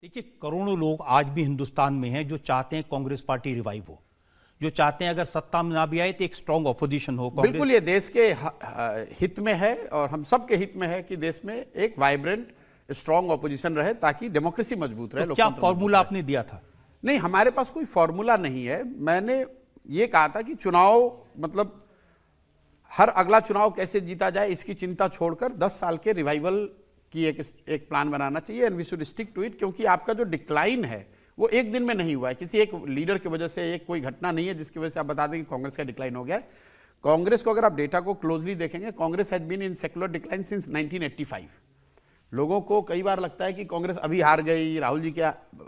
देखिए, करोड़ों लोग आज भी हिंदुस्तान में हैं जो चाहते हैं कांग्रेस पार्टी रिवाइव हो, जो चाहते हैं अगर सत्ता में ना भी आए तो एक स्ट्रांग ऑपोजिशन हो। बिल्कुल, ये देश के हित में है और हम सब के हित में है कि देश में एक वाइब्रेंट स्ट्रांग ऑपोजिशन रहे ताकि डेमोक्रेसी मजबूत रहे। तो क्या फॉर्मूला आपने दिया था? नहीं, हमारे पास कोई फॉर्मूला नहीं है। मैंने ये कहा था कि चुनाव मतलब हर अगला चुनाव कैसे जीता जाए इसकी चिंता छोड़कर 10 साल के रिवाइवल की एक प्लान बनाना चाहिए and we should stick to it, क्योंकि आपका जो डिक्लाइन है वो एक दिन में नहीं हुआ है, किसी एक लीडर की वजह से, एक कोई घटना नहीं है जिसकी वजह से आप बता दें कि कांग्रेस का डिक्लाइन हो गया है। कांग्रेस को अगर आप डेटा को क्लोजली देखेंगे, Congress has been in secular decline since 1985। लोगों को कई बार लगता है कि कांग्रेस अभी हार गई, राहुल जी के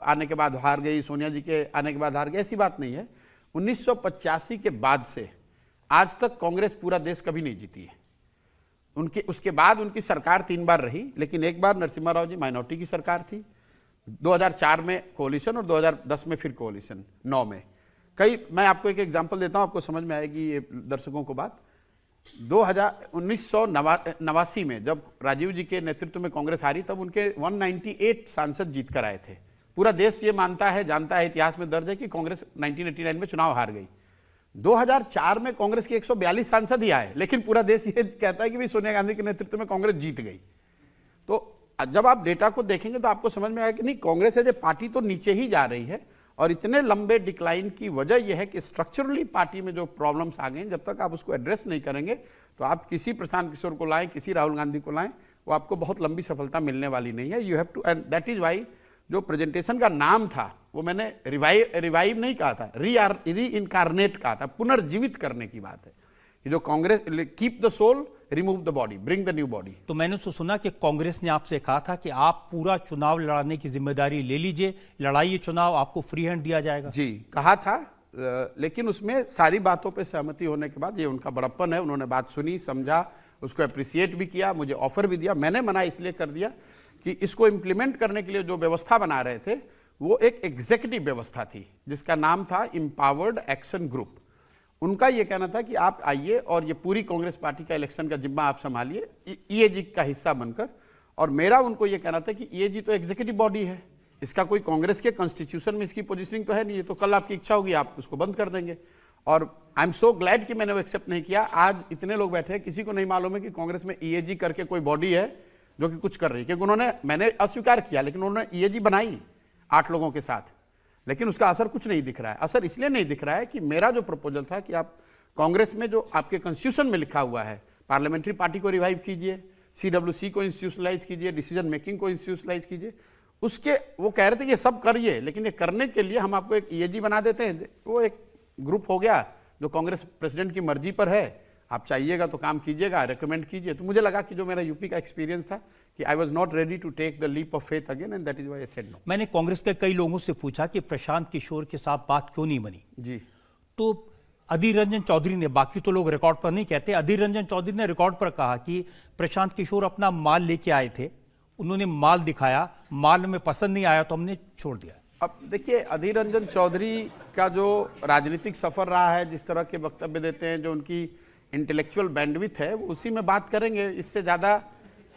आने के बाद हार गई, सोनिया जी के आने के बाद हार गई, ऐसी बात नहीं है। 1985 के बाद से आज तक कांग्रेस पूरा देश कभी नहीं जीती है। उसके बाद उनकी सरकार 3 बार रही, लेकिन एक बार नरसिम्हा राव जी माइनॉरिटी की सरकार थी, 2004 में कोalition और 2010 में फिर कोalition, 9 में मैं आपको एक एग्जांपल देता हूं, आपको समझ में आएगी ये दर्शकों को बात। 1989 में जब राजीव जी के नेतृत्व में कांग्रेस हारी, तब उनके 198 सांसद जीत कर आए थे। पूरा देश ये मानता है, जानता है, इतिहास में दर्ज है कि कांग्रेस 1989 में चुनाव हार गई। 2004 में कांग्रेस के 142 सांसद ही आए, लेकिन पूरा देश ये कहता है कि भाई सोनिया गांधी के नेतृत्व में कांग्रेस जीत गई। तो जब आप डेटा को देखेंगे तो आपको समझ में आएगा कि नहीं, कांग्रेस एज ए पार्टी तो नीचे ही जा रही है और इतने लंबे डिक्लाइन की वजह यह है कि स्ट्रक्चरली पार्टी में जो प्रॉब्लम्स आ गए, जब तक आप उसको एड्रेस नहीं करेंगे तो आप किसी प्रशांत किशोर को लाएं, किसी राहुल गांधी को लाएं, वो आपको बहुत लंबी सफलता मिलने वाली नहीं है। You have to, and that is why जो प्रेजेंटेशन का नाम था वो मैंने रिवाइव नहीं कहा था, री इनकारनेट कहा था, पुनर्जीवित करने की बात है। कि जो Congress keep the soul, remove the body, bring the new body. तो मैंने तो सुना कि कांग्रेस ने आपसे कहा था कि आप पूरा चुनाव लड़ाने की जिम्मेदारी ले लीजिए, लड़ाइए चुनाव, आपको फ्री हैंड दिया जाएगा। जी, कहा था, लेकिन उसमें सारी बातों पे सहमति होने के बाद, ये उनका बड़प्पन है, उन्होंने बात सुनी, समझा, उसको अप्रिसिएट भी किया, मुझे ऑफर भी दिया। मैंने मना इसलिए कर दिया कि इसको इम्प्लीमेंट करने के लिए जो व्यवस्था बना रहे थे वो एक एग्जीक्यूटिव व्यवस्था थी जिसका नाम था एम्पावर्ड एक्शन ग्रुप। उनका ये कहना था कि आप आइए और ये पूरी कांग्रेस पार्टी का इलेक्शन का जिम्मा आप संभालिए ईएजी का हिस्सा बनकर। और मेरा उनको ये कहना था कि ईएजी तो एग्जीक्यूटिव बॉडी है, इसका कोई कांग्रेस के कॉन्स्टिट्यूशन में इसकी पोजीशनिंग तो है नहीं, तो कल आपकी इच्छा होगी आप उसको बंद कर देंगे। और आई एम सो ग्लैड कि मैंने वो एक्सेप्ट नहीं किया। आज इतने लोग बैठे हैं, किसी को नहीं मालूम है कि कांग्रेस में ईएजी करके कोई बॉडी है जो कि कुछ कर रही है, क्योंकि मैंने अस्वीकार किया, लेकिन उन्होंने ईएजी बनाई 8 लोगों के साथ, लेकिन उसका असर कुछ नहीं दिख रहा है। असर इसलिए नहीं दिख रहा है कि मेरा जो प्रपोजल था कि आप कांग्रेस में जो आपके कॉन्स्टिट्यूशन में लिखा हुआ है, पार्लियामेंट्री पार्टी को रिवाइव कीजिए, सीडब्ल्यूसी को इंस्टीट्यूशनलाइज कीजिए, डिसीजन मेकिंग को इंस्टीट्यूशनलाइज कीजिए, उसके वो कह रहे थे ये सब करिए, लेकिन ये करने के लिए हम आपको एक ईएजी बना देते हैं। वो एक ग्रुप हो गया जो कांग्रेस प्रेसिडेंट की मर्जी पर है, आप चाहिएगा तो काम कीजिएगा, रेकमेंड कीजिए। तो मुझे लगा कि जो मेरा यूपी का एक्सपीरियंस था कि I was not ready to take the leap of faith again, and that is why I said no. मैंने कांग्रेस के कई लोगों से पूछा कि प्रशांत किशोर के साथ बात क्यों नहीं बनी जी, तो अधीर रंजन चौधरी ने, बाकी तो लोग रिकॉर्ड पर नहीं कहते, अधीर रंजन चौधरी ने रिकॉर्ड पर कहा कि प्रशांत किशोर अपना माल लेके आए थे, उन्होंने माल दिखाया, माल में पसंद नहीं आया तो हमने छोड़ दिया। अब देखिए, अधीर रंजन चौधरी का जो राजनीतिक सफर रहा है, जिस तरह के वक्तव्य देते हैं, जो उनकी इंटेलेक्चुअल बैंडविथ है, उसी में बात करेंगे। इससे ज़्यादा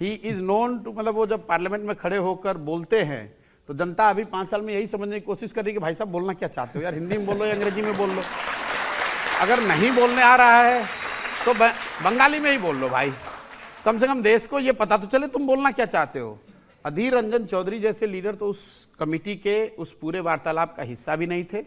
ही इज़ नोन टू, मतलब वो जब पार्लियामेंट में खड़े होकर बोलते हैं तो जनता अभी 5 साल में यही समझने की कोशिश कर रही है कि भाई साहब बोलना क्या चाहते हो यार, हिंदी में बोलो या अंग्रेजी में बोल लो, अगर नहीं बोलने आ रहा है तो बंगाली में ही बोल लो भाई, कम से कम देश को ये पता तो चले तुम बोलना क्या चाहते हो। अधीर रंजन चौधरी जैसे लीडर तो उस कमेटी के उस पूरे वार्तालाप का हिस्सा भी नहीं थे।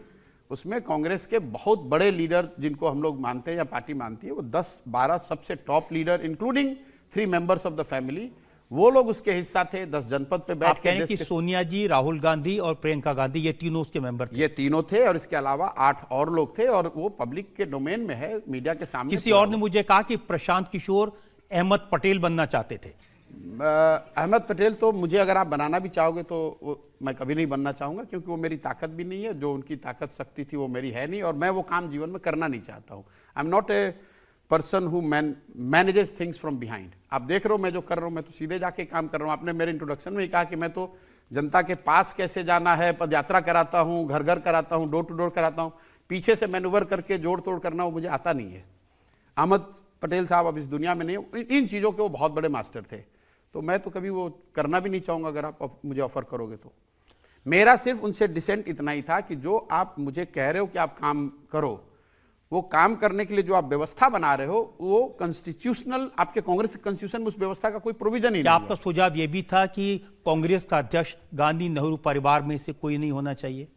उसमें कांग्रेस के बहुत बड़े लीडर जिनको हम लोग मानते हैं या पार्टी मानती है, वो 10-12 सबसे top leader including 3 members of the family, वो लोग उसके हिस्सा थे। 10 जनपद पे बैठ के कि सोनिया जी, राहुल गांधी और प्रियंका गांधी, ये तीनों उसके मेंबर थे। ये तीनों थे और इसके अलावा 8 और लोग थे, और वो पब्लिक के डोमेन में है, मीडिया के सामने। किसी और ने मुझे कहा कि प्रशांत किशोर अहमद पटेल बनना चाहते थे। अहमद पटेल तो मुझे अगर आप बनाना भी चाहोगे तो मैं कभी नहीं बनना चाहूँगा, क्योंकि वो मेरी ताकत भी नहीं है, जो उनकी ताकत शक्ति थी वो मेरी है नहीं, और मैं वो काम जीवन में करना नहीं चाहता हूँ। I am not a person who manages things from behind. आप देख रहे हो मैं जो कर रहा हूँ, मैं तो सीधे जाके काम कर रहा हूँ। आपने मेरे इंट्रोडक्शन में ही कहा कि मैं तो जनता के पास कैसे जाना है, पदयात्रा कराता हूँ, घर घर कराता हूँ, डोर टू डोर कराता हूँ, पीछे से मैन्यूवर करके जोड़ तोड़ करना वो मुझे आता नहीं है। अहमद पटेल साहब अब इस दुनिया में नहीं, इन चीज़ों के वो बहुत बड़े मास्टर थे, तो मैं तो कभी वो करना भी नहीं चाहूँगा अगर आप मुझे ऑफर करोगे तो। मेरा सिर्फ उनसे डिसेंट इतना ही था कि जो आप मुझे कह रहे हो कि आप काम करो, वो काम करने के लिए जो आप व्यवस्था बना रहे हो वो कॉन्स्टिट्यूशनल, आपके कांग्रेस कॉन्स्टिट्यूशन में उस व्यवस्था का कोई प्रोविजन ही क्या नहीं आपका सुझाव यह भी था कि कांग्रेस का अध्यक्ष गांधी नेहरू परिवार में से कोई नहीं होना चाहिए?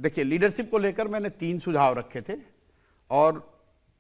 देखिए, लीडरशिप को लेकर मैंने 3 सुझाव रखे थे और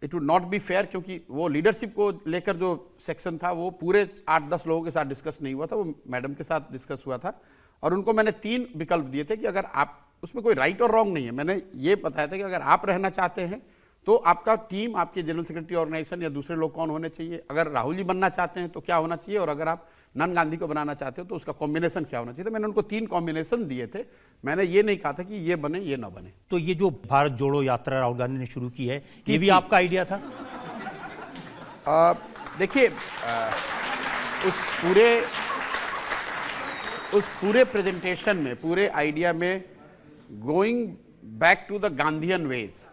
it would not be fair, क्योंकि वो लीडरशिप को लेकर जो सेक्शन था वो पूरे 8-10 लोगों के साथ डिस्कस नहीं हुआ था, वो मैडम के साथ डिस्कस हुआ था और उनको मैंने 3 विकल्प दिए थे कि अगर आप, उसमें कोई राइट और रॉन्ग नहीं है, मैंने ये बताया था कि अगर आप रहना चाहते हैं तो आपका टीम, आपके जनरल सेक्रेटरी ऑर्गेनाइजेशन या दूसरे लोग कौन होने चाहिए, अगर राहुल जी बनना चाहते हैं तो क्या होना चाहिए, और अगर आप नन गांधी को बनाना चाहते हो तो उसका कॉम्बिनेशन क्या होना चाहिए। तो मैंने उनको 3 कॉम्बिनेशन दिए थे, मैंने ये नहीं कहा था कि ये बने ये ना बने। तो ये जो भारत जोड़ो यात्रा राहुल गांधी ने शुरू की है, ये भी आपका आइडिया था? देखिए, उस पूरे प्रेजेंटेशन में, पूरे आइडिया में going back to the Gandhian ways,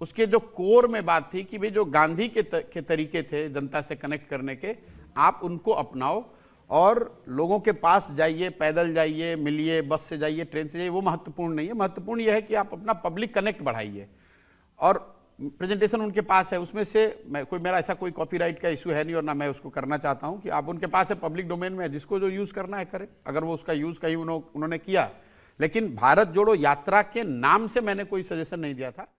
उसके जो कोर में बात थी कि भाई जो गांधी के तरीके थे जनता से कनेक्ट करने के, आप उनको अपनाओ और लोगों के पास जाइए, पैदल जाइए, मिलिए, बस से जाइए, ट्रेन से जाइए, वो महत्वपूर्ण नहीं है। महत्वपूर्ण यह है कि आप अपना पब्लिक कनेक्ट बढ़ाइए। और प्रेजेंटेशन उनके पास है, उसमें से मेरा ऐसा कोई कॉपीराइट का इशू है नहीं और ना मैं उसको करना चाहता हूं कि आप, उनके पास है, पब्लिक डोमेन में है, जिसको जो यूज करना है करे, अगर वो उसका यूज कहीं उन्होंने किया। लेकिन भारत जोड़ो यात्रा के नाम से मैंने कोई सजेशन नहीं दिया था।